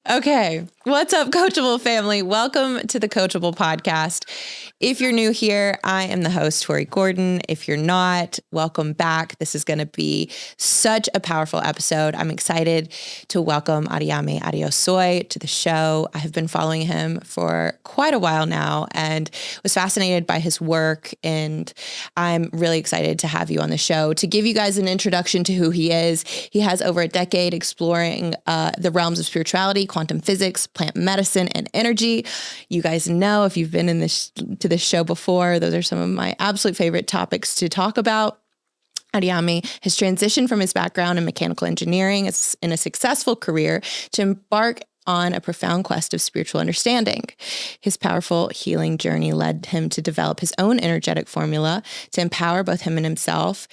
Okay. What's up, Coachable family? Welcome to the Coachable podcast. If you're new here, I am the host, Tori Gordon. If you're not, welcome back. This is going to be such a powerful episode. I'm excited to welcome Adeyemi Adeyosoye to the show. I have been following him for quite a while now and was fascinated by his work. And I'm really excited to have you on the show. To give you guys an introduction to who he is, he has over a decade exploring the realms of spirituality, quantum physics, plant medicine, and energy. You guys know, if you've been in this show before, those are some of my absolute favorite topics to talk about. Adeyemi has transitioned from his background in mechanical engineering in a successful career to embark on a profound quest of spiritual understanding. His powerful healing journey led him to develop his own energetic formula to empower both himself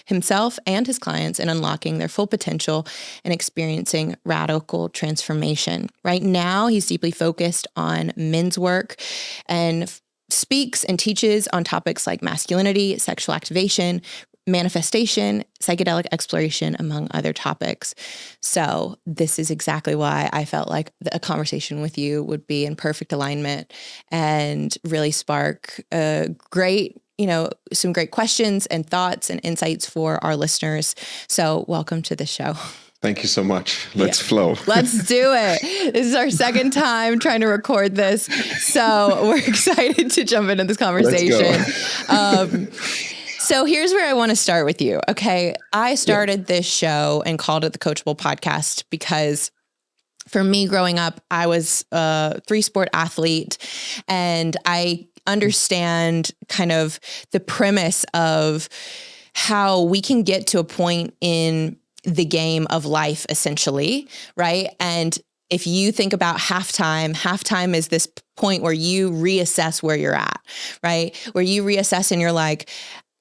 and his clients in unlocking their full potential and experiencing radical transformation. Right now, he's deeply focused on men's work and speaks and teaches on topics like masculinity, sexual activation, manifestation, psychedelic exploration, among other topics. So this is exactly why I felt like a conversation with you would be in perfect alignment and really spark some great questions and thoughts and insights for our listeners. So welcome to the show. Thank you so much. Let's flow. Let's do it. This is our second time trying to record this. So we're excited to jump into this conversation. So here's where I want to start with you. Okay. I started this show and called it the Coachable podcast because for me growing up, I was a 3-sport athlete and I understand kind of the premise of how we can get to a point in the game of life, essentially, right? And if you think about halftime is this point where you reassess where you're at, right? Where you reassess and you're like,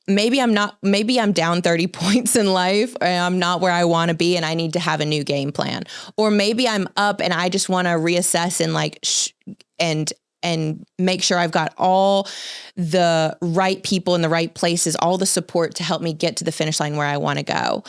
maybe I'm down 30 points in life, or I'm not where I want to be and I need to have a new game plan. Or maybe I'm up and I just want to reassess and and make sure I've got all the right people in the right places, all the support to help me get to the finish line where I want to go.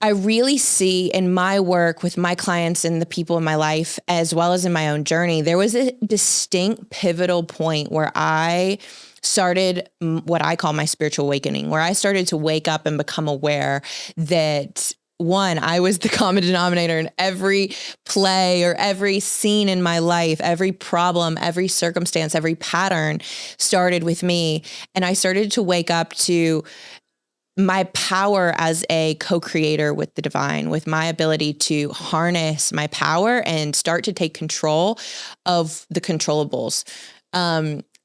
I really see in my work with my clients and the people in my life, as well as in my own journey, there was a distinct pivotal point where I started what I call my spiritual awakening, where I started to wake up and become aware that one, I was the common denominator in every play or every scene in my life, every problem, every circumstance, every pattern started with me. And I started to wake up to my power as a co-creator with the divine, with my ability to harness my power and start to take control of the controllables.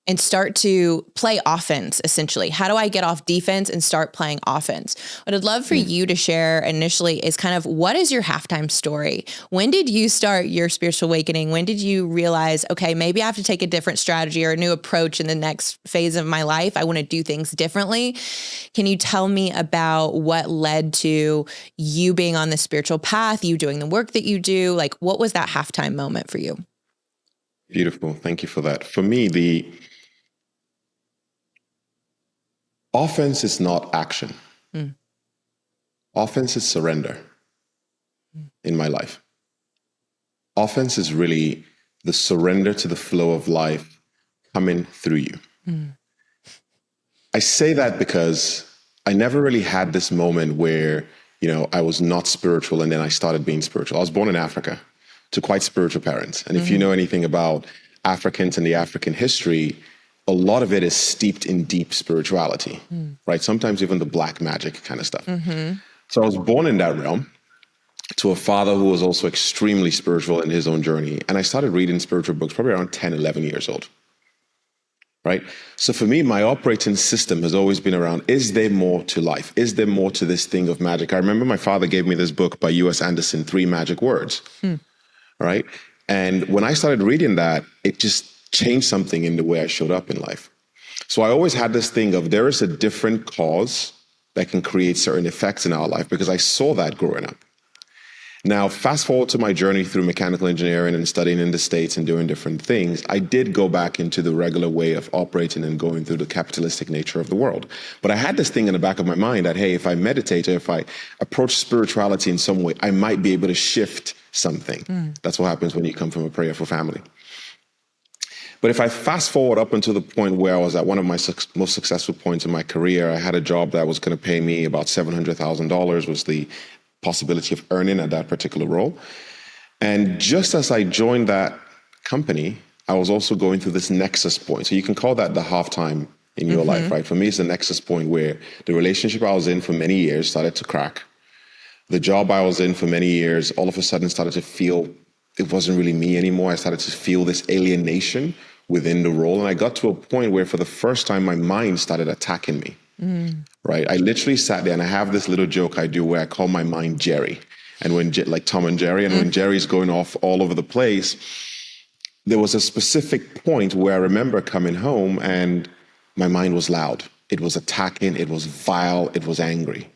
And start to play offense, essentially. How do I get off defense and start playing offense? What I'd love for you to share initially is kind of, what is your halftime story? When did you start your spiritual awakening? When did you realize, okay, maybe I have to take a different strategy or a new approach in the next phase of my life? I want to do things differently. Can you tell me about what led to you being on this spiritual path, you doing the work that you do? Like, what was that halftime moment for you? Beautiful. Thank you for that. For me, the offense is not action. Offense is surrender in my life. Offense is really the surrender to the flow of life coming through you. I say that because I never really had this moment where, I was not spiritual and then I started being spiritual. I was born in Africa to quite spiritual parents. And if you know anything about Africans and the African history, a lot of it is steeped in deep spirituality, right? Sometimes even the black magic kind of stuff. So I was born in that realm to a father who was also extremely spiritual in his own journey. And I started reading spiritual books probably around 10, 11 years old, right? So for me, my operating system has always been around, is there more to life? Is there more to this thing of magic? I remember my father gave me this book by U.S. Anderson, 3 Magic Words, right? And when I started reading that, it just changed something in the way I showed up in life. So I always had this thing of there is a different cause that can create certain effects in our life because I saw that growing up. Now, fast forward to my journey through mechanical engineering and studying in the States and doing different things, I did go back into the regular way of operating and going through the capitalistic nature of the world. But I had this thing in the back of my mind that, hey, if I meditate or if I approach spirituality in some way, I might be able to shift something. That's what happens when you come from a prayerful family. But if I fast forward up until the point where I was at one of my most successful points in my career, I had a job that was going to pay me about $700,000 was the possibility of earning at that particular role. And just as I joined that company, I was also going through this nexus point. So you can call that the halftime in your life, right? For me, it's the nexus point where the relationship I was in for many years started to crack. The job I was in for many years all of a sudden started to feel it wasn't really me anymore. I started to feel this alienation within the role. And I got to a point where for the first time, my mind started attacking me. Right? I literally sat there and I have this little joke I do where I call my mind Jerry. And when, like Tom and Jerry, and when Jerry's going off all over the place, there was a specific point where I remember coming home and my mind was loud. It was attacking, it was vile, it was angry.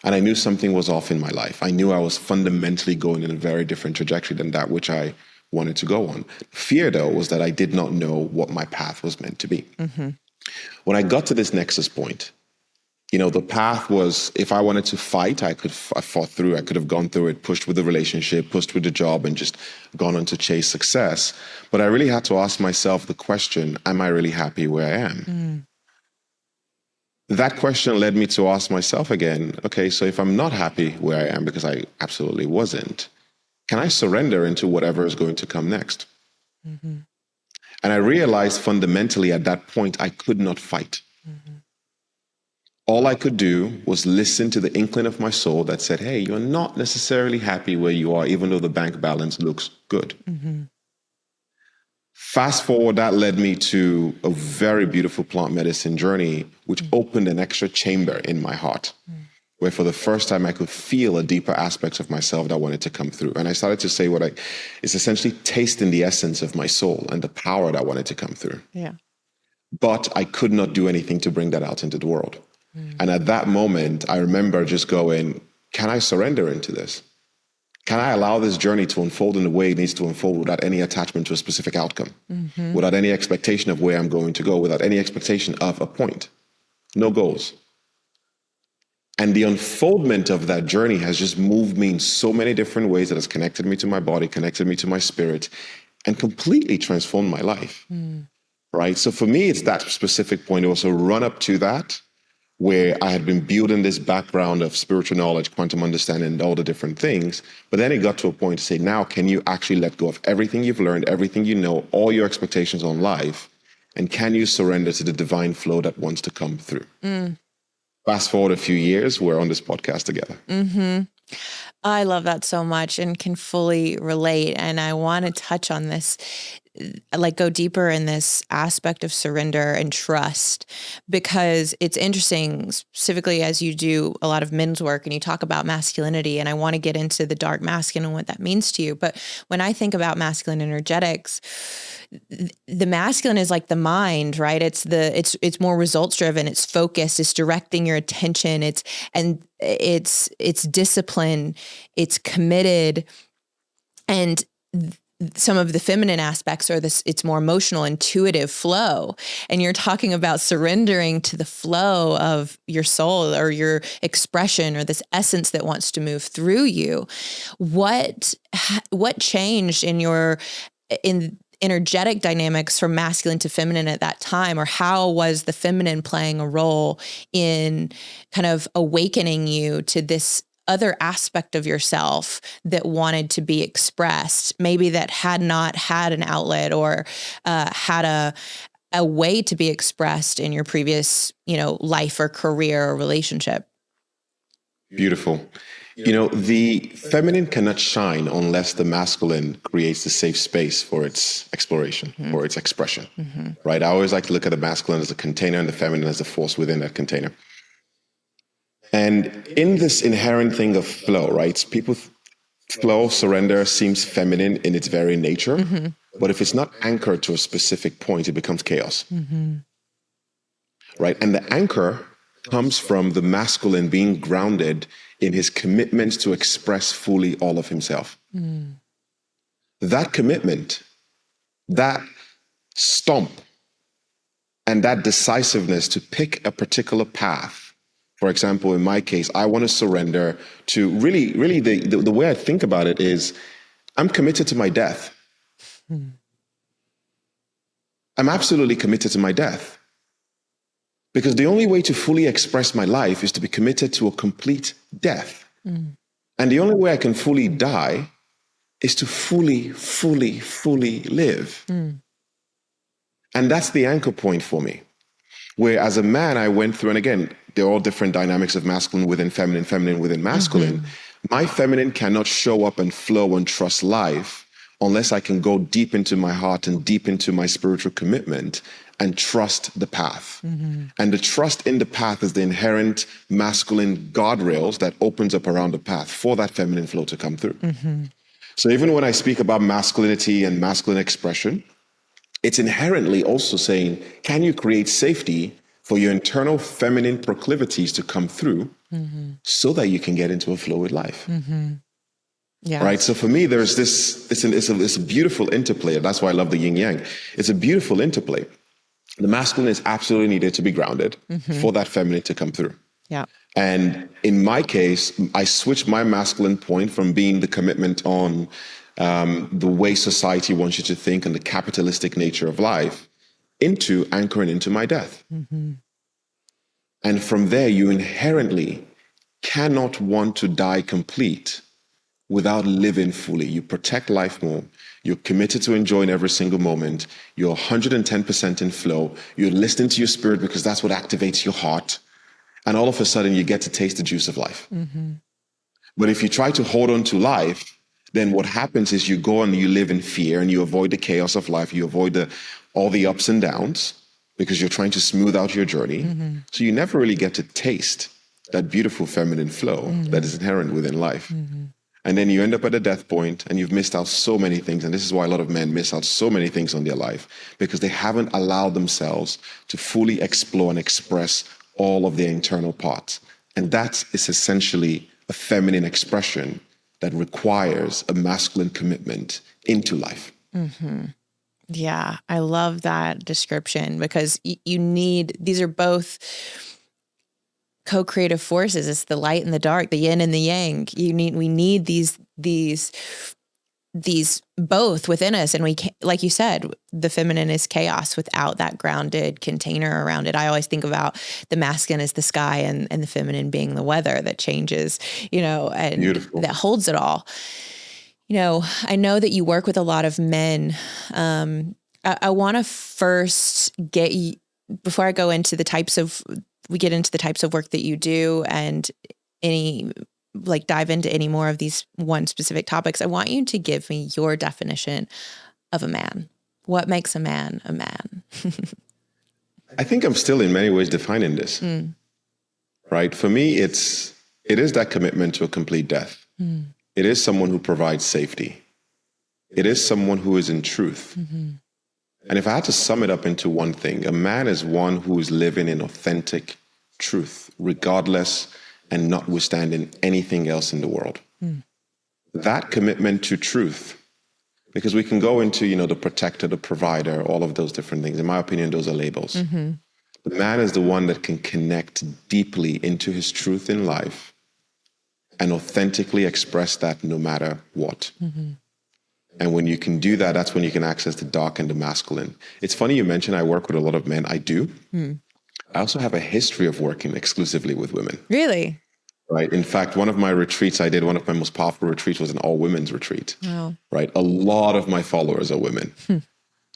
And I knew something was off in my life. I knew I was fundamentally going in a very different trajectory than that which I wanted to go on. Fear, though, was that I did not know what my path was meant to be. When I got to this nexus point, you know, the path was, if I wanted to fight, I fought through. I could have gone through it, pushed with the relationship, pushed with the job, and just gone on to chase success. But I really had to ask myself the question, am I really happy where I am? That question led me to ask myself again, okay, so if I'm not happy where I am, because I absolutely wasn't, can I surrender into whatever is going to come next? And I realized fundamentally at that point, I could not fight. All I could do was listen to the inkling of my soul that said, hey, you're not necessarily happy where you are, even though the bank balance looks good. Fast forward, that led me to a very beautiful plant medicine journey, which opened an extra chamber in my heart, where for the first time I could feel a deeper aspect of myself that wanted to come through. And I started to say it's essentially tasting the essence of my soul and the power that wanted to come through. But I could not do anything to bring that out into the world. And at that moment, I remember just going, can I surrender into this? Can I allow this journey to unfold in the way it needs to unfold without any attachment to a specific outcome, without any expectation of where I'm going to go, without any expectation of a point, no goals? And the unfoldment of that journey has just moved me in so many different ways that has connected me to my body, connected me to my spirit, and completely transformed my life, right? So for me, it's that specific point. It was a run up to that, where I had been building this background of spiritual knowledge, quantum understanding, and all the different things. But then it got to a point to say, now, can you actually let go of everything you've learned, everything you know, all your expectations on life, and can you surrender to the divine flow that wants to come through? Fast forward a few years, we're on this podcast together. I love that so much and can fully relate. And I want to touch on this, like go deeper in this aspect of surrender and trust, because it's interesting, specifically as you do a lot of men's work and you talk about masculinity, and I want to get into the dark masculine and what that means to you. But when I think about masculine energetics, the masculine is like the mind, right? It's more results driven. It's focused. It's directing your attention. It's discipline. It's committed. And some of the feminine aspects are this, it's more emotional, intuitive flow. And you're talking about surrendering to the flow of your soul or your expression or this essence that wants to move through you. What changed in energetic dynamics from masculine to feminine at that time? Or how was the feminine playing a role in kind of awakening you to this other aspect of yourself that wanted to be expressed, maybe that had not had an outlet or had a way to be expressed in your previous, life or career or relationship? Beautiful. The feminine cannot shine unless the masculine creates a safe space for its exploration, for its expression, right? I always like to look at the masculine as a container and the feminine as the force within that container. And in this inherent thing of flow, right? Flow, surrender seems feminine in its very nature, but if it's not anchored to a specific point, it becomes chaos, right? And the anchor comes from the masculine being grounded in his commitment to express fully all of himself. That commitment, that stomp, and that decisiveness to pick a particular path. For example, in my case, I want to surrender to really the way I think about it is I'm committed to my death. I'm absolutely committed to my death. Because the only way to fully express my life is to be committed to a complete death. And the only way I can fully die is to fully live. And that's the anchor point for me. Where as a man, I went through, and again, they're all different dynamics of masculine within feminine, feminine within masculine. My feminine cannot show up and flow and trust life unless I can go deep into my heart and deep into my spiritual commitment and trust the path. And the trust in the path is the inherent masculine guardrails that opens up around the path for that feminine flow to come through. So even when I speak about masculinity and masculine expression, it's inherently also saying, can you create safety for your internal feminine proclivities to come through so that you can get into a flow with life? Yeah. Right. So for me, there's it's a beautiful interplay. That's why I love the yin yang. It's a beautiful interplay. The masculine is absolutely needed to be grounded for that feminine to come through. Yeah. And in my case, I switched my masculine point from being the commitment on the way society wants you to think and the capitalistic nature of life into anchoring into my death. And from there, you inherently cannot want to die complete without living fully. You protect life more. You're committed to enjoying every single moment. You're 110% in flow. You're listening to your spirit because that's what activates your heart. And all of a sudden, you get to taste the juice of life. But if you try to hold on to life, then what happens is you go and you live in fear and you avoid the chaos of life. You avoid all the ups and downs because you're trying to smooth out your journey. So you never really get to taste that beautiful feminine flow that is inherent within life. And then you end up at a death point and you've missed out so many things. And this is why a lot of men miss out so many things on their life, because they haven't allowed themselves to fully explore and express all of their internal parts. And that is essentially a feminine expression that requires a masculine commitment into life. Yeah, I love that description because you need, these are both co-creative forces. It's the light and the dark, the yin and the yang. We need these both within us. And we can't, like you said, the feminine is chaos without that grounded container around it. I always think about the masculine as the sky and the feminine being the weather that changes, and Beautiful. That holds it all. I know that you work with a lot of men. I want to first get you, before I go into we get into the types of work that you do and dive into any more of these one specific topics. I want you to give me your definition of a man. What makes a man a man? I think I'm still in many ways defining this, right? For me, it is that commitment to a complete death. It is someone who provides safety. It is someone who is in truth. And if I had to sum it up into one thing, a man is one who is living in authentic truth, regardless and notwithstanding anything else in the world. That commitment to truth, because we can go into, the protector, the provider, all of those different things. In my opinion, those are labels. The man is the one that can connect deeply into his truth in life and authentically express that no matter what. And when you can do that, that's when you can access the dark and the masculine. It's funny you mentioned I work with a lot of men. I do. I also have a history of working exclusively with women. Really? Right. In fact, one of my retreats I did, one of my most powerful retreats was an all women's retreat. Wow. Right. A lot of my followers are women.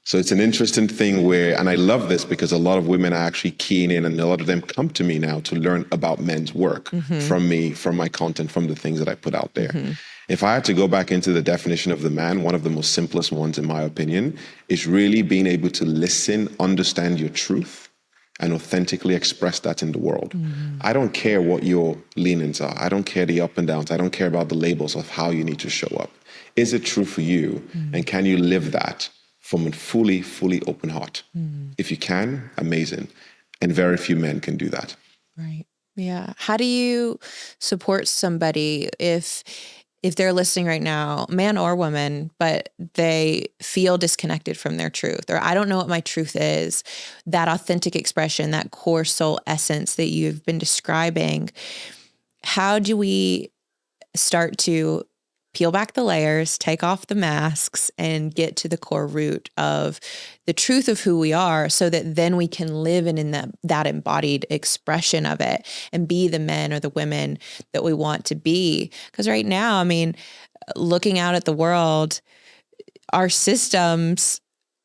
So it's an interesting thing and I love this because a lot of women are actually keying in and a lot of them come to me now to learn about men's work from me, from my content, from the things that I put out there. If I had to go back into the definition of the man, one of the most simplest ones, in my opinion, is really being able to listen, understand your truth, and authentically express that in the world. I don't care what your leanings are. I don't care the up and downs. I don't care about the labels of how you need to show up. Is it true for you? And can you live that from a fully open heart? If you can, amazing. And very few men can do that. Right. Yeah. How do you support somebody if they're listening right now, man or woman, but they feel disconnected from their truth, or I don't know what my truth is, that authentic expression, that core soul essence that you've been describing? How do we start to peel back the layers, take off the masks, and get to the core root of the truth of who we are, so that then we can live in that embodied expression of it and be the men or the women that we want to be? Because right now, I mean, looking out at the world, our systems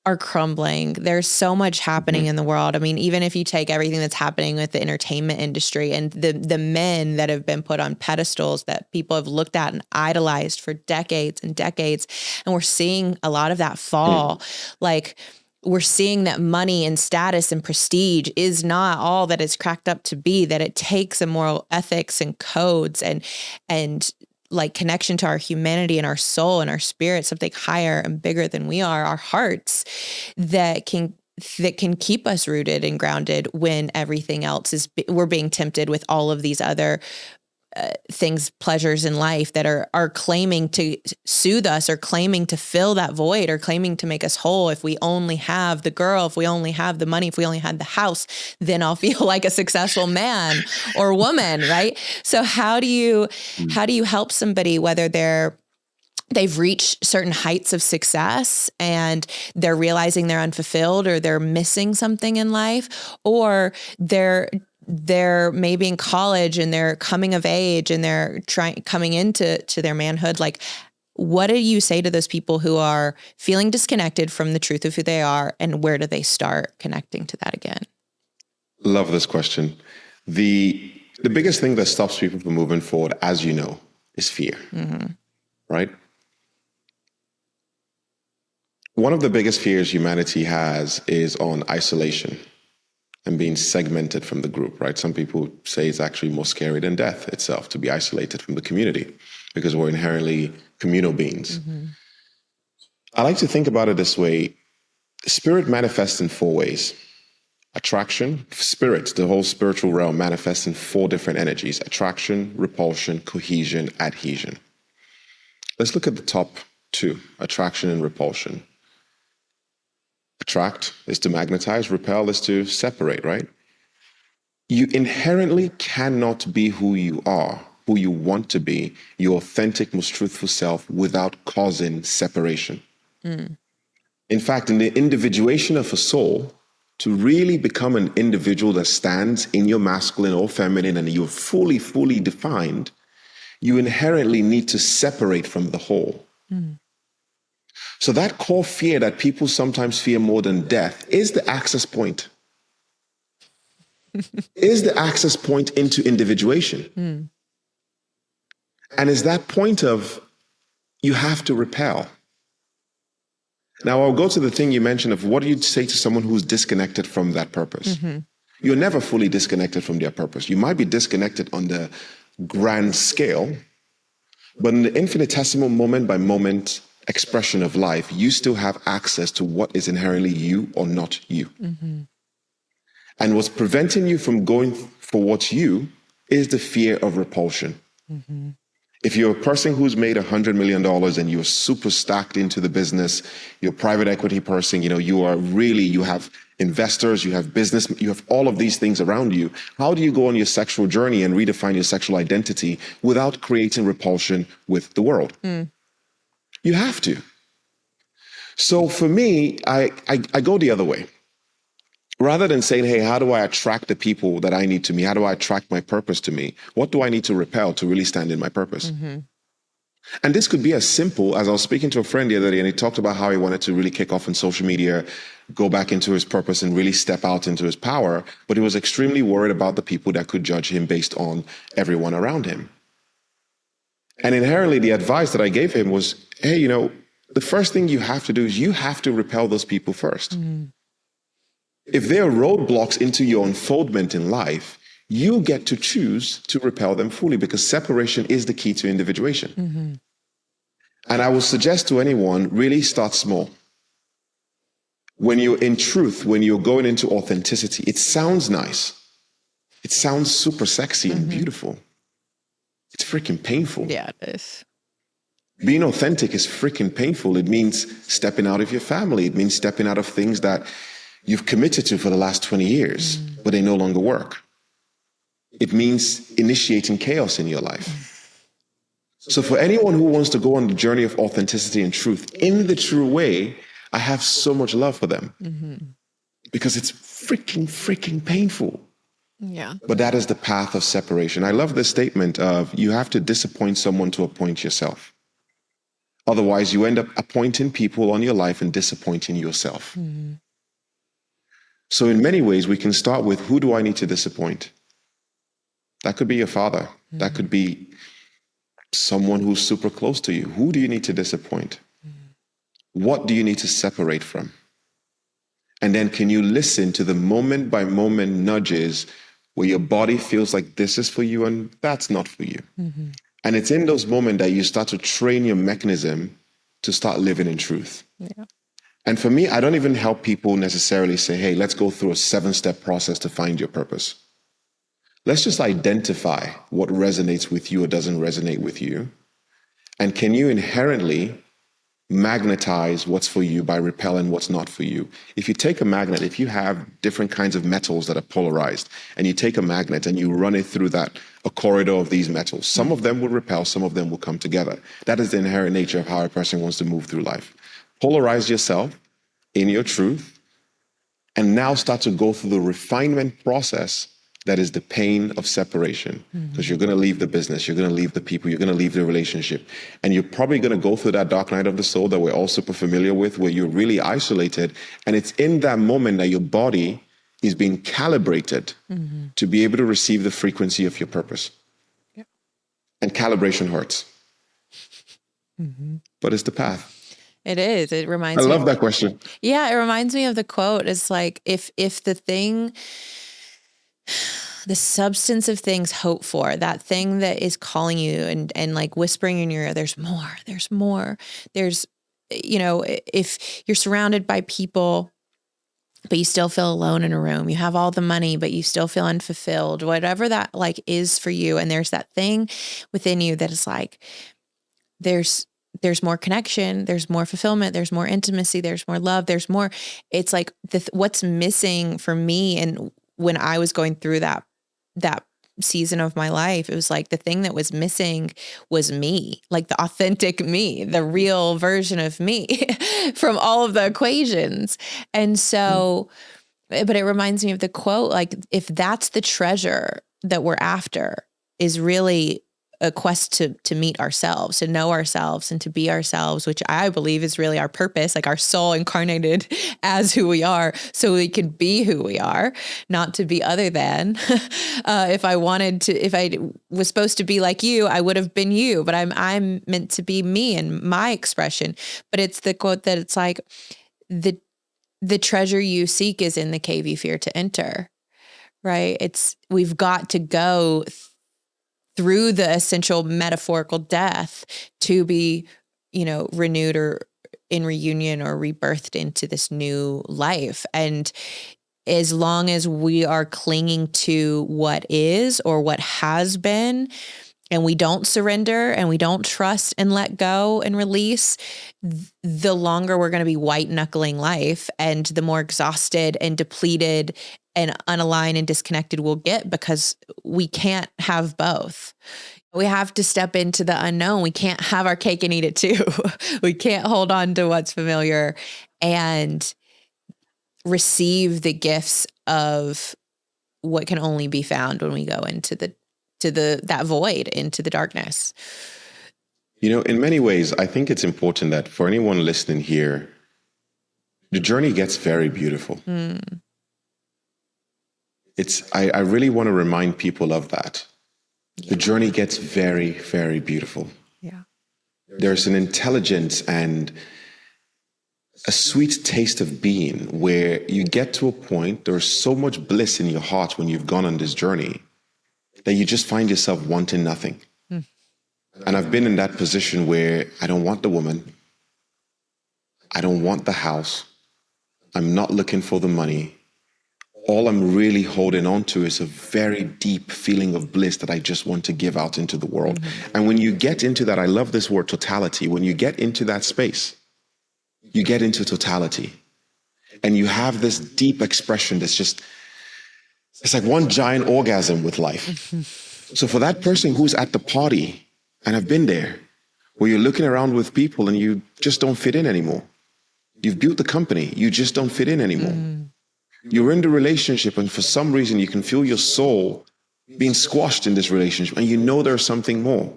are crumbling. There's so much happening in the world. I mean, even if you take everything that's happening with the entertainment industry and the men that have been put on pedestals that people have looked at and idolized for decades and decades, and we're seeing a lot of that fall. Like, we're seeing that money and status and prestige is not all that it's cracked up to be, that it takes a moral ethics and codes and like connection to our humanity and our soul and our spirit, something higher and bigger than we are, our hearts, that can keep us rooted and grounded when everything else we're being tempted with all of these other things, pleasures in life that are claiming to soothe us, or claiming to fill that void, or claiming to make us whole. If we only have the girl, if we only have the money, if we only had the house, then I'll feel like a successful man or woman, right? So how do you help somebody, whether they've reached certain heights of success and they're realizing they're unfulfilled or they're missing something in life, or they're maybe in college and they're coming of age and they're coming into their manhood? Like, what do you say to those people who are feeling disconnected from the truth of who they are, and where do they start connecting to that again? Love this question. The biggest thing that stops people from moving forward, as you know, is fear, right? One of the biggest fears humanity has is on isolation and being segmented from the group, right? Some people say it's actually more scary than death itself, to be isolated from the community, because we're inherently communal beings. I like to think about it this way. Spirit manifests in 4 ways. Attraction, spirit, the whole spiritual realm, manifests in 4 different energies: attraction, repulsion, cohesion, adhesion. Let's look at the top 2, attraction and repulsion. Attract is to magnetize, repel is to separate, right? You inherently cannot be who you are, who you want to be, your authentic, most truthful self, without causing separation. In fact, in the individuation of a soul, to really become an individual that stands in your masculine or feminine and you're fully, fully defined, you inherently need to separate from the whole. So that core fear that people sometimes fear more than death is the access point. Is the access point into individuation. And is that point of you have to repel. Now, I'll go to the thing you mentioned of what do you say to someone who's disconnected from that purpose? You're never fully disconnected from their purpose. You might be disconnected on the grand scale, but in the infinitesimal moment by moment expression of life, you still have access to what is inherently you or not you. And what's preventing you from going for what's you is the fear of repulsion. If you're a person who's made $100 million and you're super stacked into the business, you're a private equity person, you have investors, you have business, you have all of these things around you. How do you go on your sexual journey and redefine your sexual identity without creating repulsion with the world? You have to. So for me, I go the other way. Rather than saying, hey, how do I attract the people that I need to me? How do I attract my purpose to me? What do I need to repel to really stand in my purpose? And this could be as simple as I was speaking to a friend the other day, and he talked about how he wanted to really kick off in social media, go back into his purpose and really step out into his power. But he was extremely worried about the people that could judge him based on everyone around him. And inherently, the advice that I gave him was, hey, the first thing you have to do is you have to repel those people first. If there are roadblocks into your unfoldment in life, you get to choose to repel them fully, because separation is the key to individuation. And I would suggest to anyone, really start small. When you're in truth, when you're going into authenticity, it sounds nice. It sounds super sexy and beautiful. It's freaking painful. Yeah, it is. Being authentic is freaking painful. It means stepping out of your family. It means stepping out of things that you've committed to for the last 20 years, but they no longer work. It means initiating chaos in your life. So for anyone who wants to go on the journey of authenticity and truth in the true way, I have so much love for them because it's freaking painful. Yeah. But that is the path of separation. I love the statement of you have to disappoint someone to appoint yourself. Otherwise, you end up appointing people on your life and disappointing yourself. So in many ways, we can start with, who do I need to disappoint? That could be your father. That could be someone who's super close to you. Who do you need to disappoint? What do you need to separate from? And then can you listen to the moment by moment nudges where your body feels like this is for you and that's not for you? And it's in those moments that you start to train your mechanism to start living in truth. Yeah. And for me, I don't even help people necessarily say, hey, let's go through a 7-step process to find your purpose. Let's just identify what resonates with you or doesn't resonate with you. And can you inherently magnetize what's for you by repelling what's not for you? If you take a magnet, if you have different kinds of metals that are polarized, and you take a magnet and you run it through a corridor of these metals, some of them will repel, some of them will come together. That is the inherent nature of how a person wants to move through life. Polarize yourself in your truth, and now start to go through the refinement process that is the pain of separation. Because you're going to leave the business, you're going to leave the people, you're going to leave the relationship. And you're probably going to go through that dark night of the soul that we're all super familiar with, where you're really isolated. And it's in that moment that your body is being calibrated to be able to receive the frequency of your purpose. Yeah. And calibration hurts. But it's the path. It is. It reminds I me. love that question. Yeah, it reminds me of the quote. It's like, if the thing, the substance of things hoped for, that thing that is calling you and like whispering in your ear, there's more. There's, if you're surrounded by people, but you still feel alone in a room, you have all the money, but you still feel unfulfilled, whatever that like is for you. And there's that thing within you that is like, there's more connection, there's more fulfillment, there's more intimacy, there's more love, there's more. It's like what's missing for me. And when I was going through that season of my life, it was like the thing that was missing was me, like the authentic me, the real version of me from all of the equations. And so, but it reminds me of the quote, like, if that's the treasure that we're after, is really a quest to meet ourselves, to know ourselves and to be ourselves, which I believe is really our purpose, like our soul incarnated as who we are so we could be who we are, not to be other than. If I was supposed to be like you, I would have been you, but I'm meant to be me and my expression. But it's the quote that it's like, the treasure you seek is in the cave you fear to enter, right? We've got to go through the essential metaphorical death to be, renewed or in reunion or rebirthed into this new life. And as long as we are clinging to what is or what has been, and we don't surrender and we don't trust and let go and release, the longer we're going to be white knuckling life, and the more exhausted and depleted and unaligned and disconnected we'll get, because we can't have both. We have to step into the unknown. We can't have our cake and eat it too. We can't hold on to what's familiar and receive the gifts of what can only be found when we go into that void, into the darkness. In many ways, I think it's important that for anyone listening here, the journey gets very beautiful. I really want to remind people of that. Yeah. The journey gets very, very beautiful. Yeah. There's an intelligence and a sweet taste of being where you get to a point, there's so much bliss in your heart when you've gone on this journey that you just find yourself wanting nothing. And I've been in that position where I don't want the woman. I don't want the house. I'm not looking for the money. all I'm really holding on to is a very deep feeling of bliss that I just want to give out into the world. And when you get into that, I love this word totality. When you get into that space, you get into totality. And you have this deep expression that's just, it's like one giant orgasm with life. So for that person who's at the party, and I've been there, where you're looking around with people and you just don't fit in anymore. You've built the company, you just don't fit in anymore. You're in the relationship, and for some reason you can feel your soul being squashed in this relationship, and you know there's something more.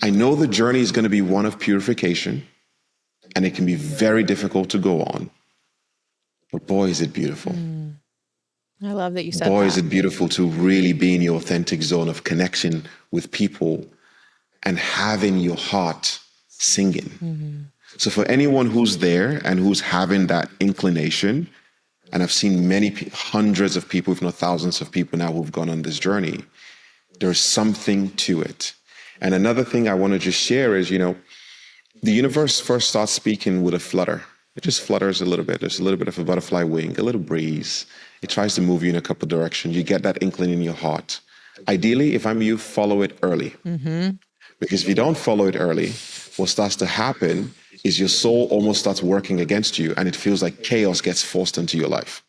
I know the journey is going to be one of purification, and it can be very difficult to go on. But boy, is it beautiful. I love that you said Boy, that. is it beautiful to really be in your authentic zone of connection with people and having your heart singing. So for anyone who's there and who's having that inclination, and I've seen many, hundreds of people, if not thousands of people now who've gone on this journey, there's something to it. And another thing I want to just share is, the universe first starts speaking with a flutter. It just flutters a little bit. There's a little bit of a butterfly wing, a little breeze. It tries to move you in a couple of directions. You get that inkling in your heart. Ideally, if I'm you, follow it early. Because if you don't follow it early, what starts to happen is your soul almost starts working against you, and it feels like chaos gets forced into your life.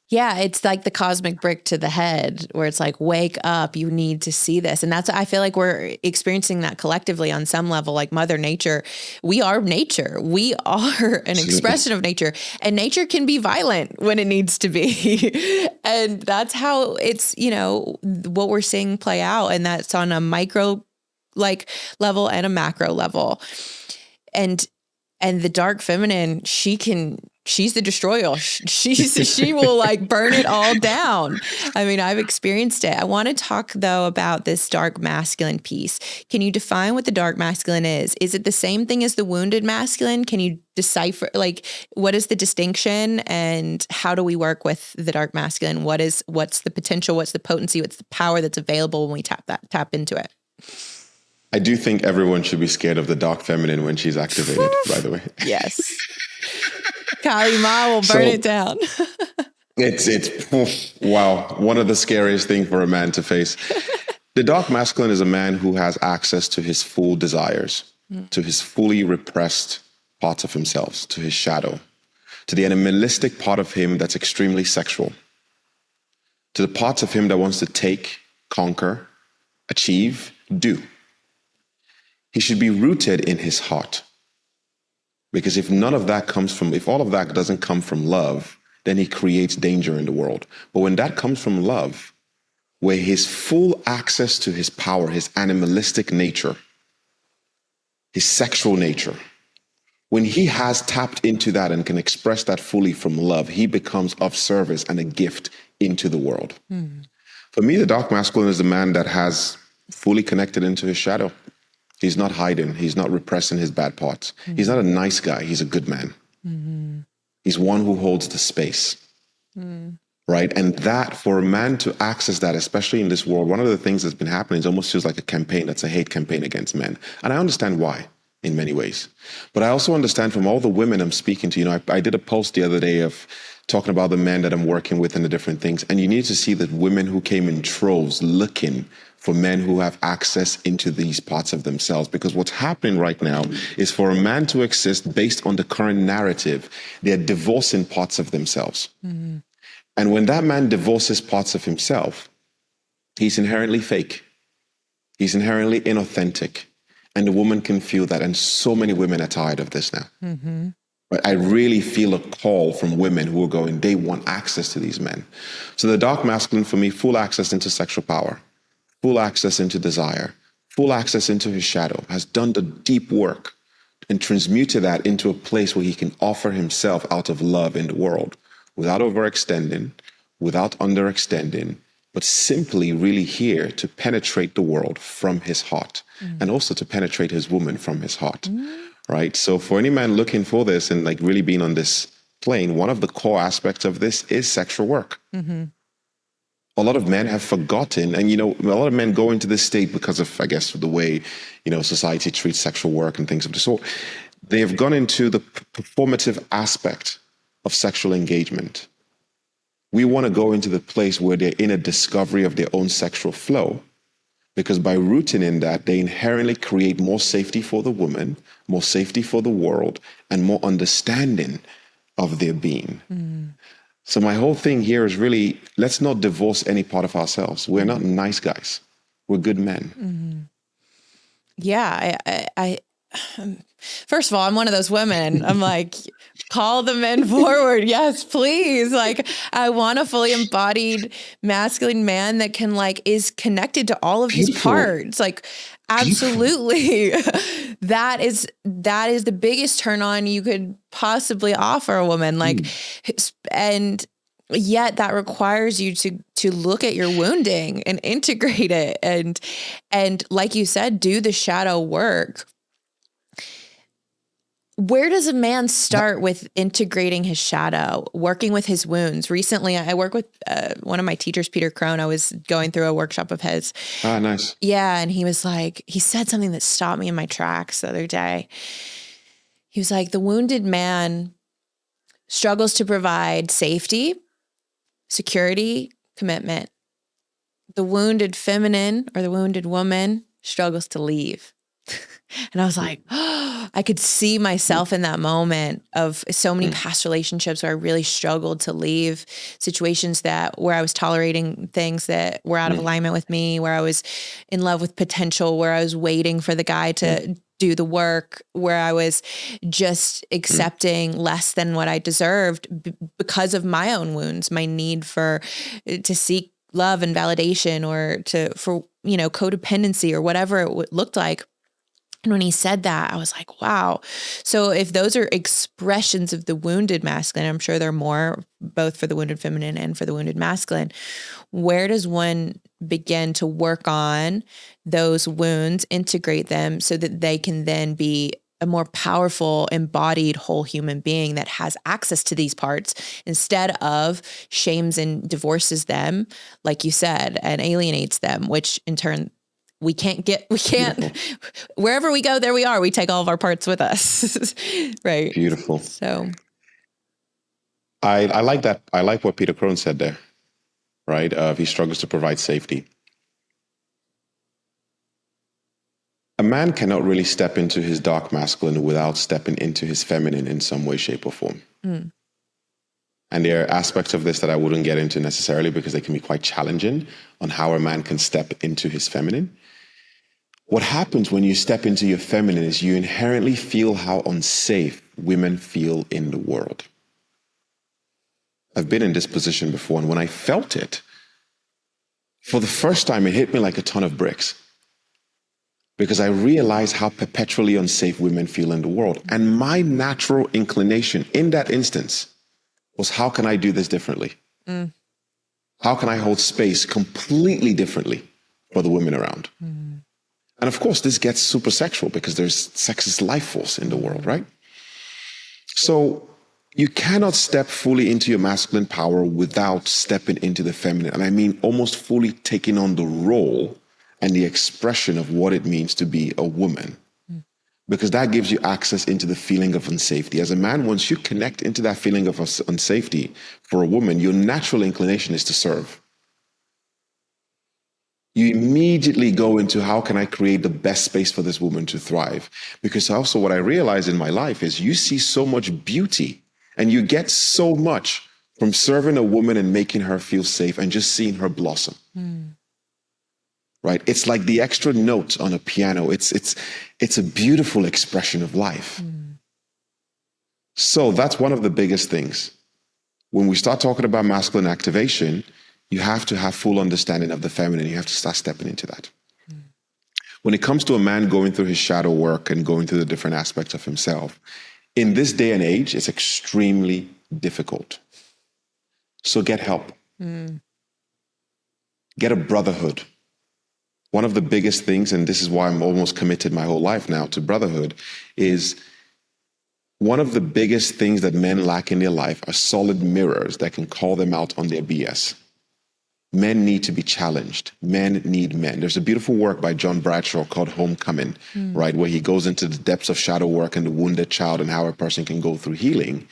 Yeah, it's like the cosmic brick to the head where it's like, wake up, you need to see this. And that's, I feel like we're experiencing that collectively on some level, like Mother Nature. We are nature. We are an expression of nature, and nature can be violent when it needs to be. And that's how it's, what we're seeing play out. And that's on a micro level and a macro level. And the dark feminine, she's the destroyer. She will burn it all down. I mean, I've experienced it. I want to talk though about this dark masculine piece. Can you define what the dark masculine is? Is it the same thing as the wounded masculine? Can you decipher, what is the distinction, and how do we work with the dark masculine? What's the potential? What's the potency? What's the power that's available when we tap into it? I do think everyone should be scared of the dark feminine when she's activated, by the way. Yes. Kali Ma will burn it down. It's wow, one of the scariest things for a man to face. The dark masculine is a man who has access to his full desires, to his fully repressed parts of himself, to his shadow, to the animalistic part of him that's extremely sexual, to the parts of him that wants to take, conquer, achieve, do. He should be rooted in his heart. Because if all of that doesn't come from love, then he creates danger in the world. But when that comes from love, where his full access to his power, his animalistic nature, his sexual nature, when he has tapped into that and can express that fully from love, he becomes of service and a gift into the world. For me, the dark masculine is the man that has fully connected into his shadow. He's not hiding. He's not repressing his bad parts. He's not a nice guy. He's a good man. He's one who holds the space. Right? And that, for a man to access that, especially in this world, one of the things that's been happening is almost feels like a campaign that's a hate campaign against men. And I understand why in many ways. But I also understand from all the women I'm speaking to, I did a post the other day of talking about the men that I'm working with and the different things. And you need to see that women who came in troves looking for men who have access into these parts of themselves. Because what's happening right now is for a man to exist based on the current narrative, they're divorcing parts of themselves. And when that man divorces parts of himself, he's inherently fake. He's inherently inauthentic. And the woman can feel that. And so many women are tired of this now. But I really feel a call from women who are going, they want access to these men. So the dark masculine, for me, full access into sexual power, full access into desire, full access into his shadow, has done the deep work and transmuted that into a place where he can offer himself out of love in the world without overextending, without underextending, but simply really here to penetrate the world from his heart and also to penetrate his woman from his heart, right? So for any man looking for this and really being on this plane, one of the core aspects of this is sexual work. A lot of men have forgotten, and a lot of men go into this state because of, I guess, the way, society treats sexual work and things of the sort. They have gone into the performative aspect of sexual engagement, We want to go into the place where they're in a discovery of their own sexual flow, because by rooting in that, they inherently create more safety for the woman, more safety for the world, and more understanding of their being. So my whole thing here is really, let's not divorce any part of ourselves. We're not nice guys. We're good men. Yeah. I first of all, I'm one of those women. I'm like, call the men forward. Yes, please. Like, I want a fully embodied masculine man that can is connected to all of his parts. Like, absolutely. That is the biggest turn on you could possibly offer a woman. And yet that requires you to look at your wounding and integrate it. And like you said, do the shadow work. Where does a man start with integrating his shadow, working with his wounds? Recently, I work with one of my teachers, Peter Crone. I was going through a workshop of his. Ah, nice. Yeah. And he was like, he said something that stopped me in my tracks the other day. He was like, the wounded man struggles to provide safety, security, commitment. The wounded feminine or the wounded woman struggles to leave. And I was like, oh, I could see myself in that moment of so many past relationships where I really struggled to leave, situations where I was tolerating things that were out of alignment with me, where I was in love with potential, where I was waiting for the guy to do the work, where I was just accepting less than what I deserved because of my own wounds, my need to seek love and validation for codependency or whatever it looked like. And when he said that, I was like, wow. So if those are expressions of the wounded masculine, I'm sure there are more, both for the wounded feminine and for the wounded masculine. Where does one begin to work on those wounds, integrate them so that they can then be a more powerful, embodied whole human being that has access to these parts instead of shames and divorces them, like you said, and alienates them, which in turn, we can't, beautiful. Wherever we go, there we are. We take all of our parts with us. Right. Beautiful. So I like that. I like what Peter Crone said there, right? He struggles to provide safety. A man cannot really step into his dark masculine without stepping into his feminine in some way, shape, or form. And there are aspects of this that I wouldn't get into necessarily because they can be quite challenging on how a man can step into his feminine. What happens when you step into your feminine is you inherently feel how unsafe women feel in the world. I've been in this position before, and when I felt it, for the first time, it hit me like a ton of bricks. Because I realized how perpetually unsafe women feel in the world. And my natural inclination in that instance was, how can I do this differently? How can I hold space completely differently for the women around? And of course, this gets super sexual because there's sexist life force in the world, right? So you cannot step fully into your masculine power without stepping into the feminine. And I mean almost fully taking on the role and the expression of what it means to be a woman. Because that gives you access into the feeling of unsafety. As a man, once you connect into that feeling of unsafety for a woman, your natural inclination is to serve. You immediately go into, how can I create the best space for this woman to thrive? Because also what I realize in my life is you see so much beauty and you get so much from serving a woman and making her feel safe and just seeing her blossom. Right? It's like the extra note on a piano. It's a beautiful expression of life. So that's one of the biggest things. When we start talking about masculine activation, you have to have full understanding of the feminine. You have to start stepping into that. When it comes to a man going through his shadow work and going through the different aspects of himself, in this day and age, it's extremely difficult. So get help. Get a brotherhood. One of the biggest things, and this is why I'm almost committed my whole life now to brotherhood, is one of the biggest things that men lack in their life are solid mirrors that can call them out on their BS. Men need to be challenged. Men need men. There's a beautiful work by John Bradshaw called Homecoming, right? Where he goes into the depths of shadow work and the wounded child and how a person can go through healing.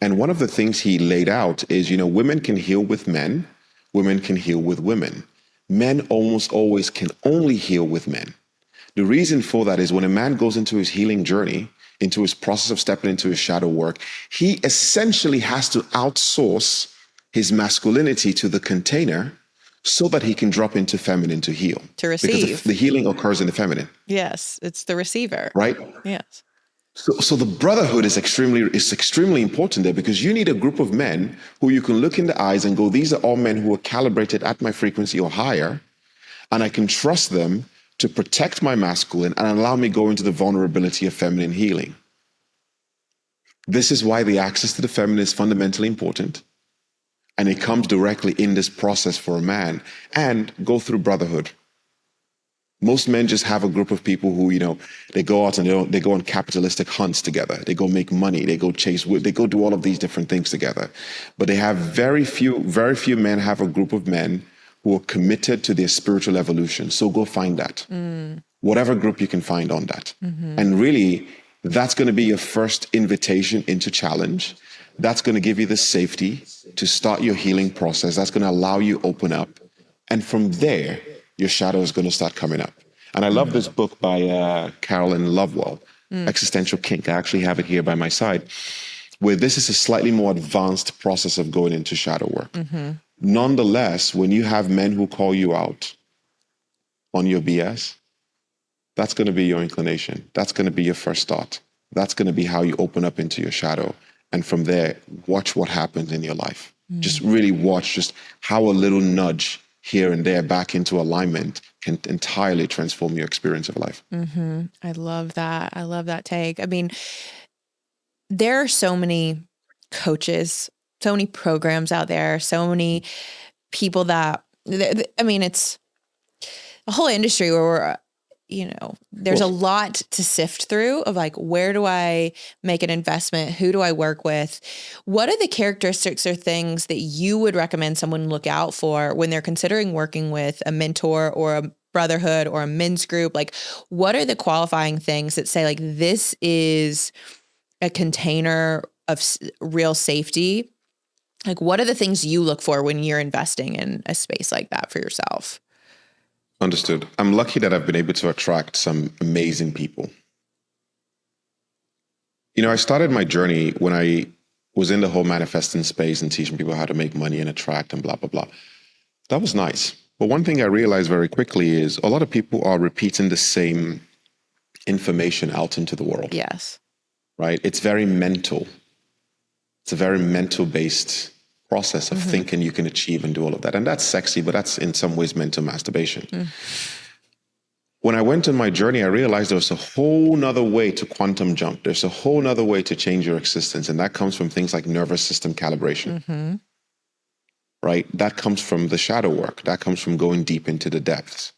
And one of the things he laid out is, women can heal with men, women can heal with women. Men almost always can only heal with men. The reason for that is when a man goes into his healing journey, into his process of stepping into his shadow work, he essentially has to outsource his masculinity to the container so that he can drop into feminine to heal. To receive. Because the healing occurs in the feminine. Yes, it's the receiver. Right? Yes. So the brotherhood is extremely important there, because you need a group of men who you can look in the eyes and go, these are all men who are calibrated at my frequency or higher, and I can trust them to protect my masculine and allow me go into the vulnerability of feminine healing. This is why the access to the feminine is fundamentally important, and it comes directly in this process for a man, and go through brotherhood. Most men just have a group of people who, they go out and they go on capitalistic hunts together. They go make money. They go chase wood. They go do all of these different things together. But they have very few men have a group of men who are committed to their spiritual evolution. So go find that. Whatever group you can find on that. And really, that's going to be your first invitation into challenge. That's going to give you the safety to start your healing process. That's going to allow you open up. And from there, your shadow is going to start coming up. And I love this book by Carolyn Lovewell, Existential Kink. I actually have it here by my side, where this is a slightly more advanced process of going into shadow work. Nonetheless, when you have men who call you out on your BS, that's going to be your inclination. That's going to be your first thought. That's going to be how you open up into your shadow. And from there, watch what happens in your life. Just really watch just how a little nudge here and there back into alignment can entirely transform your experience of life. I love that. I love that take. I mean, there are so many coaches, so many programs out there, so many people that, it's a whole industry where we're, there's a lot to sift through of like, where do I make an investment? Who do I work with? What are the characteristics or things that you would recommend someone look out for when they're considering working with a mentor or a brotherhood or a men's group? Like, what are the qualifying things that say like, this is a container of real safety? Like, what are the things you look for when you're investing in a space like that for yourself? Understood. I'm lucky that I've been able to attract some amazing people. I started my journey when I was in the whole manifesting space and teaching people how to make money and attract and blah, blah, blah. That was nice. But one thing I realized very quickly is a lot of people are repeating the same information out into the world. Yes. Right? It's very mental. It's a very mental-based process of thinking you can achieve and do all of that. And that's sexy, but that's in some ways mental masturbation. When I went on my journey, I realized there was a whole nother way to quantum jump. There's a whole nother way to change your existence. And that comes from things like nervous system calibration, right? That comes from the shadow work. That comes from going deep into the depths.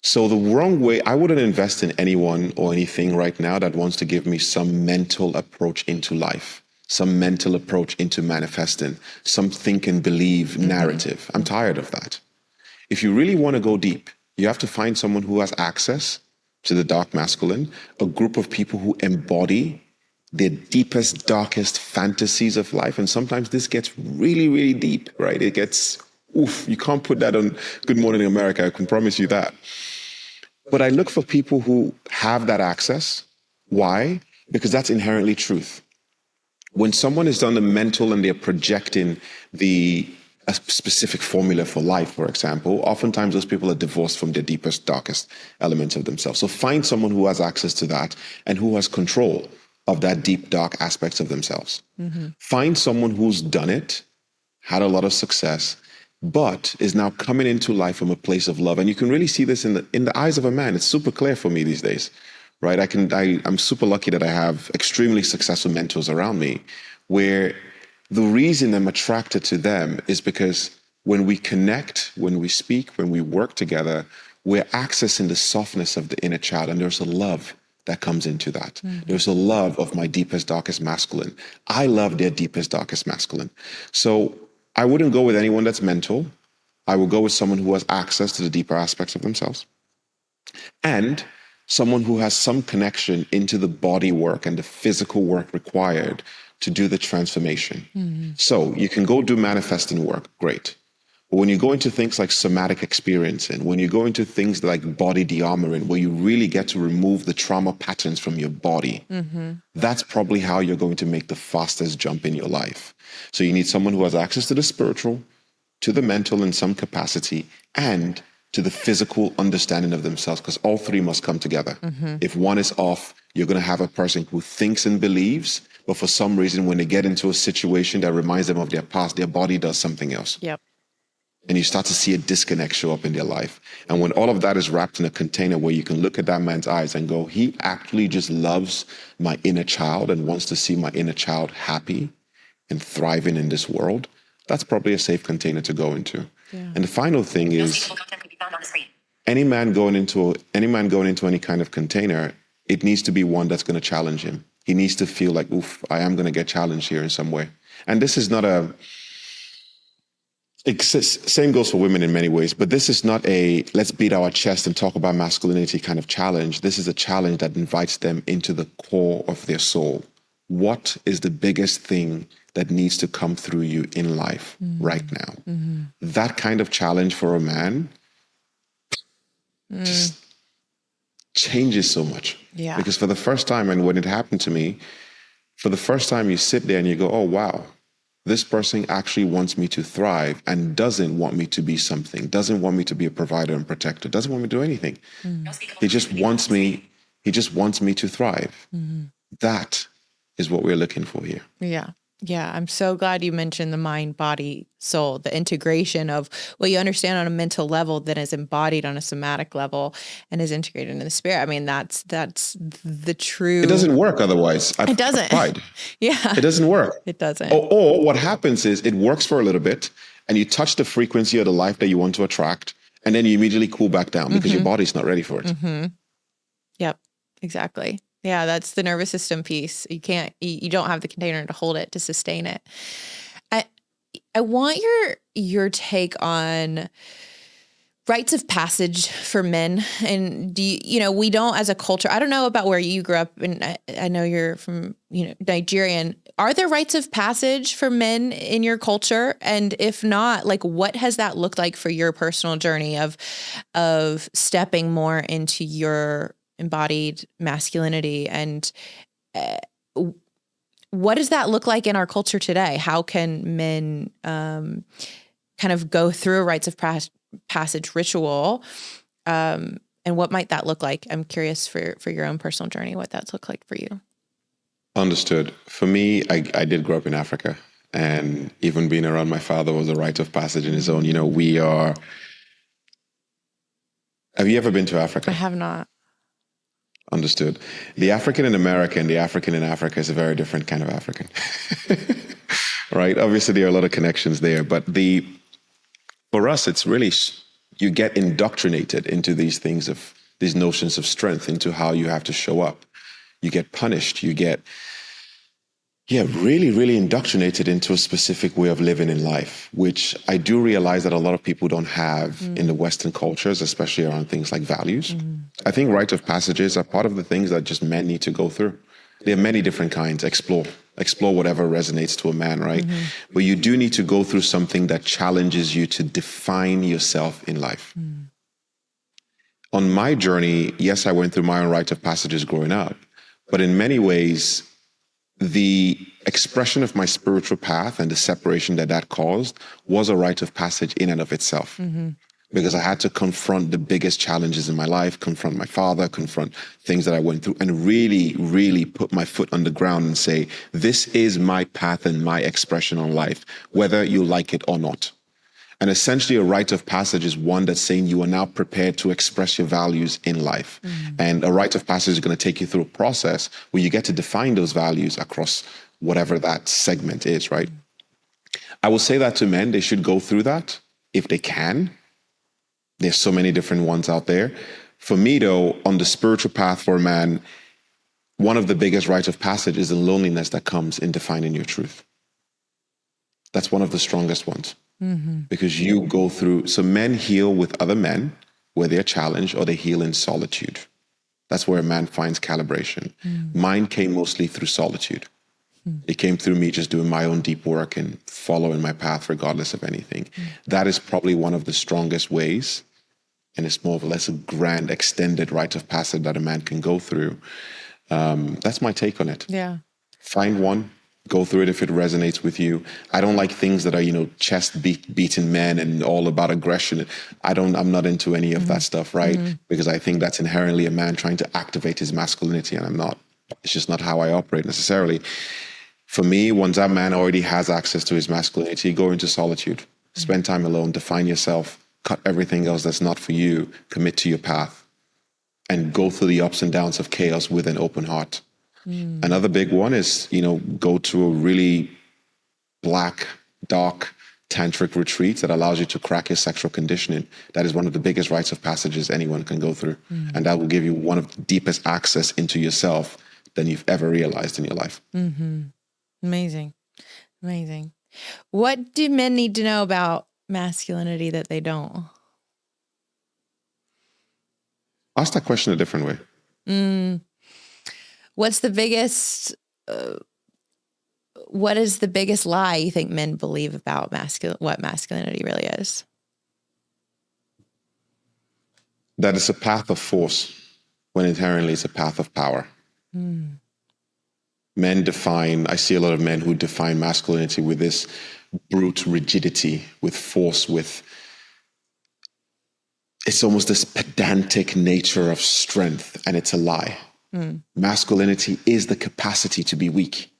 So the wrong way, I wouldn't invest in anyone or anything right now that wants to give me some mental approach into life, some mental approach into manifesting, some think and believe narrative. I'm tired of that. If you really want to go deep, you have to find someone who has access to the dark masculine, a group of people who embody their deepest, darkest fantasies of life. And sometimes this gets really, really deep, right? It gets, you can't put that on Good Morning America. I can promise you that. But I look for people who have that access. Why? Because that's inherently truth. When someone is done the mental and they're projecting a specific formula for life, for example, oftentimes those people are divorced from their deepest, darkest elements of themselves. So find someone who has access to that and who has control of that deep, dark aspects of themselves. Find someone who's done it, had a lot of success, but is now coming into life from a place of love. And you can really see this in the eyes of a man. It's super clear for me these days. Right? I'm super lucky that I have extremely successful mentors around me, where the reason I'm attracted to them is because when we connect, when we speak, when we work together, we're accessing the softness of the inner child. And there's a love that comes into that. There's a love of my deepest, darkest masculine. I love their deepest, darkest masculine. So I wouldn't go with anyone that's mental. I will go with someone who has access to the deeper aspects of themselves. And someone who has some connection into the body work and the physical work required to do the transformation. So you can go do manifesting work, great. But when you go into things like somatic experiencing, when you go into things like body de-armoring, where you really get to remove the trauma patterns from your body, that's probably how you're going to make the fastest jump in your life. So you need someone who has access to the spiritual, to the mental in some capacity, and to the physical understanding of themselves, because all three must come together. If one is off, you're going to have a person who thinks and believes, but for some reason, when they get into a situation that reminds them of their past, their body does something else. Yep. And you start to see a disconnect show up in their life. And when all of that is wrapped in a container where you can look at that man's eyes and go, he actually just loves my inner child and wants to see my inner child happy and thriving in this world, that's probably a safe container to go into. Yeah. And the final thing is, any man going into any kind of container, it needs to be one that's going to challenge him. He needs to feel like, oof, I am going to get challenged here in some way. And this is not same goes for women in many ways, but this is not a let's beat our chest and talk about masculinity kind of challenge. This is a challenge that invites them into the core of their soul. What is the biggest thing that needs to come through you in life right now? That kind of challenge for a man just changes so much. Yeah. Because for the first time, and when it happened to me, for the first time you sit there and you go, oh, wow, this person actually wants me to thrive and doesn't want me to be something, doesn't want me to be a provider and protector, doesn't want me to do anything. He just wants me to thrive. That is what we're looking for here. Yeah. Yeah. I'm so glad you mentioned the mind, body, soul, the integration of what you understand on a mental level that is embodied on a somatic level and is integrated in the spirit. I mean, that's the true. It doesn't work otherwise. It doesn't. I've tried. Yeah. It doesn't work. It doesn't. Or what happens is it works for a little bit and you touch the frequency of the life that you want to attract, and then you immediately cool back down because your body's not ready for it. Yep. Exactly. Yeah, that's the nervous system piece. You don't have the container to hold it, to sustain it. I want your take on rites of passage for men. And we don't, as a culture, I don't know about where you grew up, and I know you're from, Nigerian. Are there rites of passage for men in your culture? And if not, like, what has that looked like for your personal journey of stepping more into your embodied masculinity, and what does that look like in our culture today? How can men kind of go through a rites of passage ritual, and what might that look like? I'm curious for your own personal journey, what that's looked like for you. Understood. For me, I did grow up in Africa, and even being around my father was a rite of passage in his own. Have you ever been to Africa? I have not. Understood. The African in America and the African in Africa is a very different kind of African, right? Obviously, there are a lot of connections there, but for us, it's really, you get indoctrinated into these notions of strength, into how you have to show up. You get punished. You get, really, really indoctrinated into a specific way of living in life, which I do realize that a lot of people don't have in the Western cultures, especially around things like values. I think rite of passages are part of the things that just men need to go through. There are many different kinds. Explore whatever resonates to a man, right? But you do need to go through something that challenges you to define yourself in life. On my journey, yes, I went through my own rite of passages growing up, but in many ways, the expression of my spiritual path and the separation that caused was a rite of passage in and of itself. Because I had to confront the biggest challenges in my life, confront my father, confront things that I went through, and really, really put my foot on the ground and say, this is my path and my expression on life, whether you like it or not. And essentially, a rite of passage is one that's saying you are now prepared to express your values in life. And a rite of passage is going to take you through a process where you get to define those values across whatever that segment is, right? I will say that to men, they should go through that if they can. There's so many different ones out there. For me, though, on the spiritual path for a man, one of the biggest rites of passage is the loneliness that comes in defining your truth. That's one of the strongest ones. Because you go through, so men heal with other men where they're challenged, or they heal in solitude. That's where a man finds calibration. Mine came mostly through solitude. It came through me just doing my own deep work and following my path regardless of anything. That is probably one of the strongest ways, and it's more of a less grand, extended rite of passage that a man can go through. That's my take on it. Yeah. Find one, go through it if it resonates with you. I don't like things that are, chest beating men and all about aggression. I'm not into any of that stuff, right? Because I think that's inherently a man trying to activate his masculinity, and I'm not. It's just not how I operate necessarily. For me, once that man already has access to his masculinity, go into solitude, spend time alone, define yourself, cut everything else that's not for you, commit to your path, and go through the ups and downs of chaos with an open heart. Another big one is, go to a really black, dark, tantric retreat that allows you to crack your sexual conditioning. That is one of the biggest rites of passages anyone can go through. And that will give you one of the deepest access into yourself than you've ever realized in your life. Amazing. Amazing. What do men need to know about masculinity that they don't? Ask that question a different way. What's the biggest, what is the biggest lie you think men believe about what masculinity really is? That it's a path of force when inherently it's a path of power. I see a lot of men who define masculinity with this brute rigidity, with force, it's almost this pedantic nature of strength, and it's a lie. Masculinity is the capacity to be weak.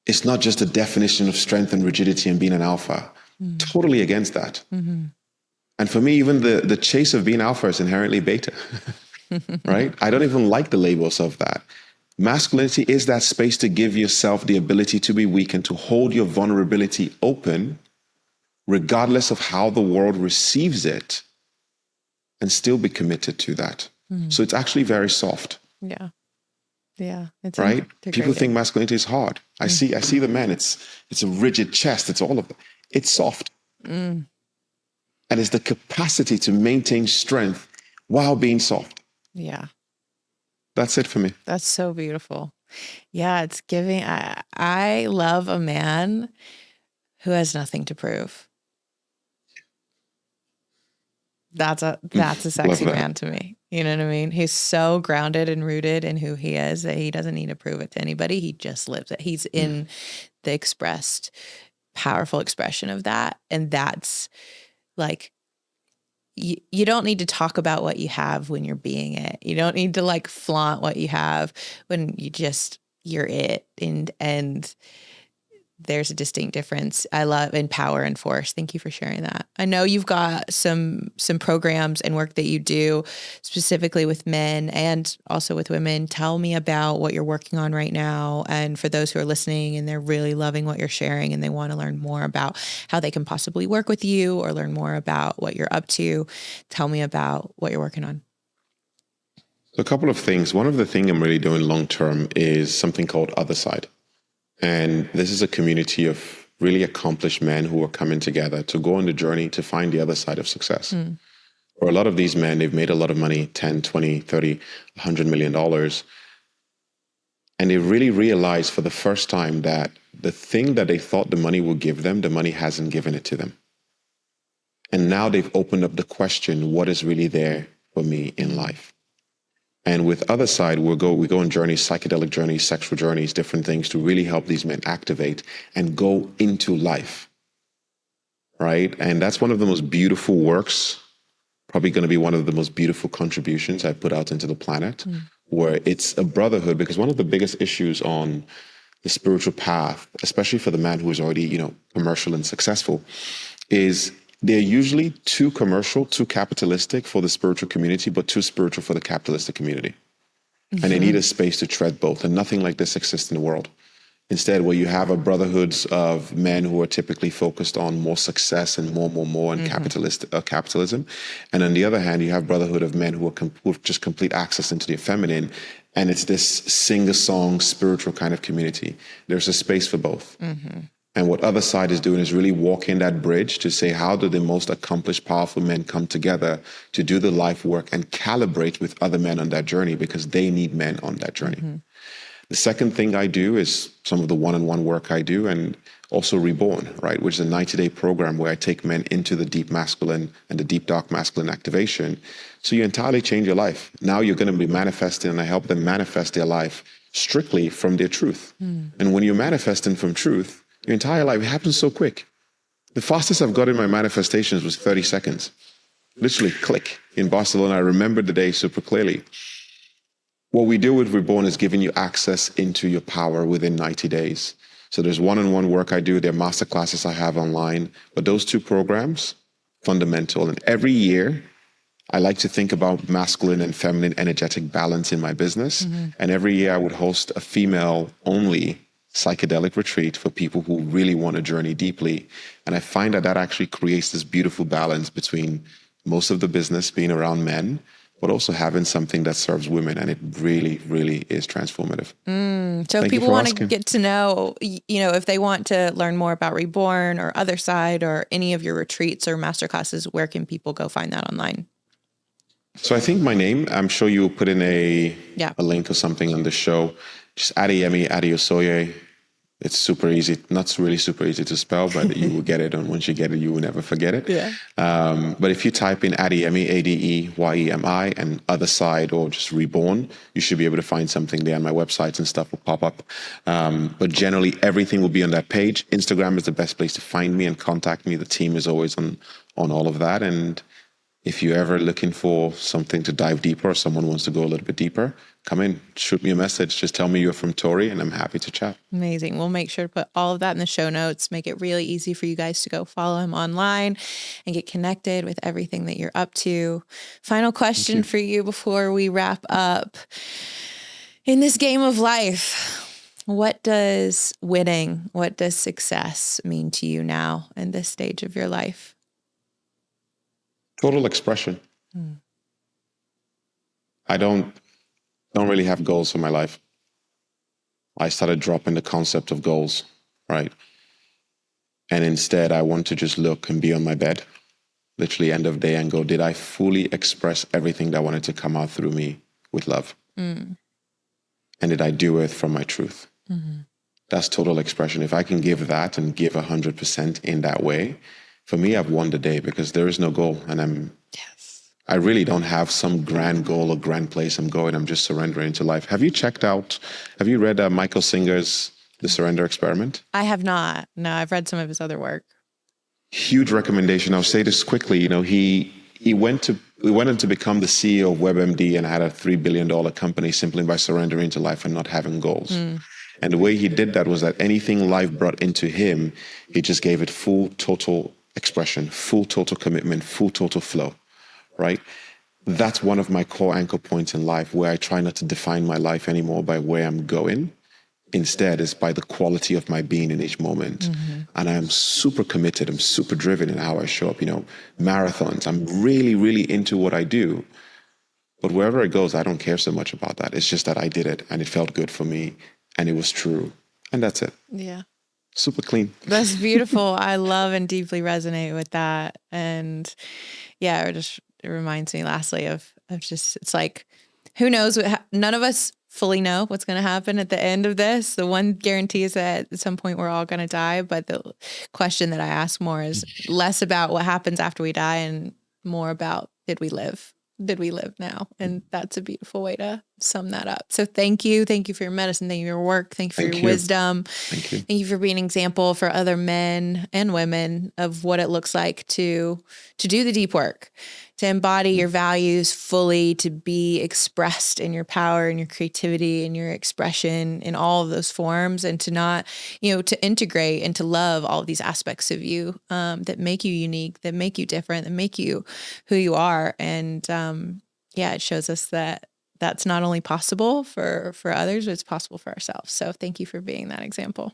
It's not just a definition of strength and rigidity and being an alpha. Totally against that. And for me, even the chase of being alpha is inherently beta. Right? I don't even like the labels of that. Masculinity is that space to give yourself the ability to be weak and to hold your vulnerability open, regardless of how the world receives it, and still be committed to that. So it's actually very soft. Yeah. Yeah. It's right. People think masculinity is hard. I see the man. It's a rigid chest. It's all of that. It's soft. And it's the capacity to maintain strength while being soft. Yeah. That's it for me. That's so beautiful. Yeah. It's giving, I love a man who has nothing to prove. That's a sexy man to me. You know what I mean? He's so grounded and rooted in who he is that he doesn't need to prove it to anybody. He just lives it. He's in the expressed, powerful expression of that. And that's like, you don't need to talk about what you have when you're being it. You don't need to like flaunt what you have when you're it. And there's a distinct difference. I love in power and force. Thank you for sharing that. I know you've got some programs and work that you do specifically with men and also with women. Tell me about what you're working on right now. And for those who are listening and they're really loving what you're sharing and they want to learn more about how they can possibly work with you or learn more about what you're up to, tell me about what you're working on. So a couple of things. One of the things I'm really doing long-term is something called Other Side. And this is a community of really accomplished men who are coming together to go on the journey to find the other side of success. For a lot of these men, they've made a lot of money, 10, 20, 30, $100 million. And they really realize for the first time that the thing that they thought the money would give them, the money hasn't given it to them. And now they've opened up the question, what is really there for me in life? And with Other Side, we go on journeys, psychedelic journeys, sexual journeys, different things to really help these men activate and go into life, right? And that's one of the most beautiful works, probably going to be one of the most beautiful contributions I put out into the planet, where it's a brotherhood. Because one of the biggest issues on the spiritual path, especially for the man who is already, commercial and successful, is they're usually too commercial, too capitalistic for the spiritual community, but too spiritual for the capitalistic community. And they need a space to tread both. And nothing like this exists in the world. Instead, where you have a brotherhoods of men who are typically focused on more success and more and capitalism. And on the other hand, you have brotherhood of men who have just complete access into the feminine. And it's this sing-a-song spiritual kind of community. There's a space for both. And what Other Side is doing is really walking that bridge to say, how do the most accomplished, powerful men come together to do the life work and calibrate with other men on that journey, because they need men on that journey. The second thing I do is some of the one-on-one work I do, and also Reborn, right, which is a 90-day program where I take men into the deep masculine and the deep dark masculine activation. So you entirely change your life. Now you're going to be manifesting, and I help them manifest their life strictly from their truth. And when you're manifesting from truth, your entire life happens so quick. The fastest I've got in my manifestations was 30 seconds. Literally click. In Barcelona, I remember the day super clearly. What we do with Reborn is giving you access into your power within 90 days. So there's one-on-one work I do, there are masterclasses I have online, but those two programs, fundamental. And every year, I like to think about masculine and feminine energetic balance in my business. And every year I would host a female-only psychedelic retreat for people who really want to journey deeply. And I find that that actually creates this beautiful balance between most of the business being around men, but also having something that serves women. And it really, really is transformative. So if people want to get to know, if they want to learn more about Reborn or Other Side or any of your retreats or masterclasses, where can people go find that online? So I think my name, I'm sure you will put in a link or something on the show. Just Adeyemi Adeyosoye. It's super easy, not really super easy to spell, but you will get it. And once you get it, you will never forget it. Yeah. But if you type in Adeyemi, Adeyemi, and Other Side or just Reborn, you should be able to find something there. And my websites and stuff will pop up. But generally, everything will be on that page. Instagram is the best place to find me and contact me. The team is always on all of that. And if you're ever looking for something to dive deeper or someone wants to go a little bit deeper, come in, shoot me a message. Just tell me you're from Tori and I'm happy to chat. Amazing. We'll make sure to put all of that in the show notes, make it really easy for you guys to go follow him online and get connected with everything that you're up to. Final question for you before we wrap up. In this game of life, what does winning, what does success mean to you now in this stage of your life? Total expression. I don't really have goals for my life. I started dropping the concept of goals, right? And instead, I want to just look and be on my bed, literally end of day, and go, did I fully express everything that wanted to come out through me with love? And did I do it from my truth? That's total expression. If I can give that and give 100% in that way, for me, I've won the day, because there is no goal. And I really don't have some grand goal or grand place I'm going. I'm just surrendering to life. Have you read Michael Singer's The Surrender Experiment? I have not. No, I've read some of his other work. Huge recommendation. I'll say this quickly. He went on to become the CEO of WebMD and had a $3 billion company simply by surrendering to life and not having goals. And the way he did that was that anything life brought into him, he just gave it full, total expression, full, total commitment, full, total flow, right? That's one of my core anchor points in life, where I try not to define my life anymore by where I'm going. Instead, it's by the quality of my being in each moment. And I'm super committed. I'm super driven in how I show up. Marathons. I'm really, really into what I do. But wherever it goes, I don't care so much about that. It's just that I did it and it felt good for me and it was true. And that's it. Yeah. Super clean. That's beautiful. I love and deeply resonate with that. And yeah, it reminds me lastly of just, it's like, who knows none of us fully know what's going to happen at the end of this. The one guarantee is that at some point we're all going to die. But the question that I ask more is less about what happens after we die and more about, did we live? Did we live now? And that's a beautiful way to sum that up. So thank you. Thank you for your medicine. Thank you for your work. Thank you for your wisdom. Thank you. Thank you for being an example for other men and women of what it looks like to do the deep work, to embody your values fully, to be expressed in your power and your creativity and your expression in all of those forms, and to not, to integrate and to love all of these aspects of you that make you unique, that make you different, that make you who you are. And it shows us that that's not only possible for others, but it's possible for ourselves. So thank you for being that example.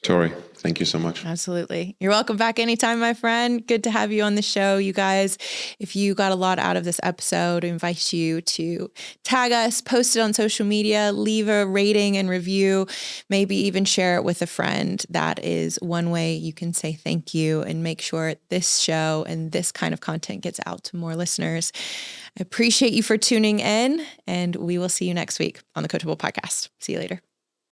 Tori, thank you so much. Absolutely. You're welcome back anytime, my friend. Good to have you on the show, you guys. If you got a lot out of this episode, I invite you to tag us, post it on social media, leave a rating and review, maybe even share it with a friend. That is one way you can say thank you and make sure this show and this kind of content gets out to more listeners. I appreciate you for tuning in, and we will see you next week on the Coachable podcast. See you later.